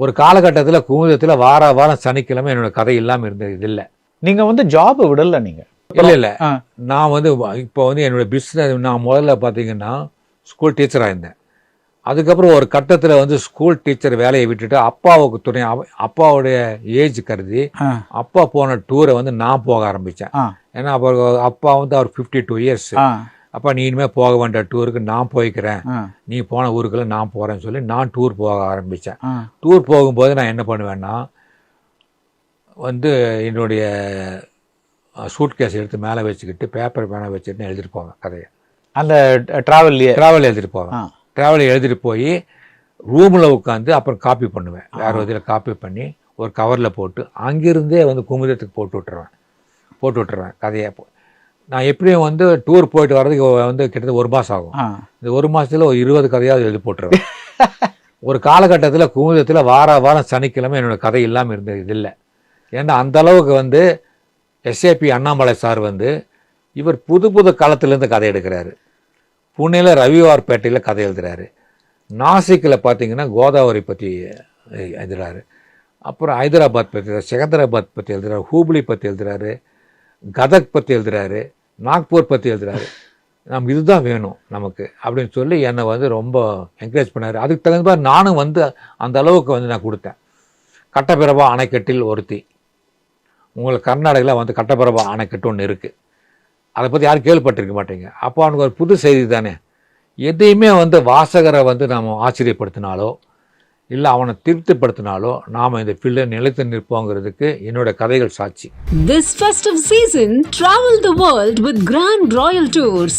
ஒரு காலகட்டத்தில் குமுதத்தில் வாரம் சனிக்கிழமை என்னோட கதை இல்லாமல் இருந்தது. இது இல்லை. நீங்கள் ஜாப் விடல. நீங்கள் இல்லை நான் இப்போ என்னோட பிஸ்னஸ் நான் முதல்ல பார்த்தீங்கன்னா ஸ்கூல் டீச்சராக இருந்தேன். அதுக்கப்புறம் ஒரு கட்டத்தில் ஸ்கூல் டீச்சர் வேலையை விட்டுட்டு அப்பாவுக்கு துணை, அப்பாவுடைய ஏஜ் கருதி அப்பா போன டூரை நான் போக ஆரம்பித்தேன். ஏன்னா அப்பா அவர் 52 இயர்ஸ். அப்பா நீ இனிமேல் போக வேண்டிய டூருக்கு நான் போய்க்கிறேன், நீ போன ஊருக்குள்ள நான் போகிறேன்னு சொல்லி நான் டூர் போக ஆரம்பித்தேன். டூர் போகும்போது நான் என்ன பண்ணுவேன்னா என்னுடைய சூட் கேஸ் எடுத்து மேலே வச்சுக்கிட்டு பேப்பர் மேலே வச்சுக்கிட்டு எழுதிட்டு போவேன் கதையை. அந்த ட்ராவல் எழுதிட்டு போவேன். ட்ராவல் எழுதிட்டு போய் ரூமில் உட்காந்து அப்புறம் காப்பி பண்ணுவேன். வேறு இதில் காப்பி பண்ணி ஒரு கவரில் போட்டு அங்கிருந்தே குமுதத்துக்கு போட்டு விட்டுருவேன் கதையை. நான் எப்படியும் டூர் போயிட்டு வர்றதுக்கு கிட்டத்தட்ட 1 மாதம் ஆகும். இந்த 1 மாதத்தில் ஒரு 20 கதையாவது எழுதி போட்டுருவேன். ஒரு காலகட்டத்தில் குமுதத்தில் வாரம் சனிக்கிழமை என்னோட கதை இல்லாமல் இருந்தது. இது இல்லை. ஏன்னா அந்த அளவுக்கு எஸ்ஏபி அண்ணாமலை சார் இவர் புது காலத்துலேருந்து கதை எடுக்கிறாரு. புனேல ரவிவார்பேட்டையில் கதை எழுதுறாரு. நாசிக்கில் பார்த்தீங்கன்னா கோதாவரி பற்றி எழுதுறாரு. அப்புறம் ஹைதராபாத் பற்றி, செகந்தராபாத் பற்றி எழுதுறாரு. ஹூப்ளி பற்றி எழுதுறாரு. கதக் பற்றி எழுதுறாரு. நாக்பூர் பற்றி எழுதுறாரு. நம்ம இதுதான் வேணும் நமக்கு அப்படின்னு சொல்லி என்னை ரொம்ப என்கரேஜ் பண்ணார். அதுக்கு தகுந்த மாதிரி நானும் அந்த அளவுக்கு நான் கொடுத்தேன். கட்டபிரபா அணைக்கட்டில் ஒருத்தி. உங்களுக்கு கர்நாடகாவில் கட்டபிரபா அணைக்கட்டு ஒன்று இருக்குது. அதை பற்றி யாரும் கேள்விப்பட்டிருக்க மாட்டீங்க. அப்போ அவனுக்கு ஒரு புது செய்தி தானே. எதையுமே வாசகரை நாம் ஆச்சரியப்படுத்தினாலோ இல்லை அவனை திருப்திப்படுத்தினாலோ நாம் இந்த ஃபீல்டில் நிலைத்து நிற்போங்கிறதுக்கு என்னோட கதைகள் சாட்சி. This festive season, travel the world with Grand Royal Tours.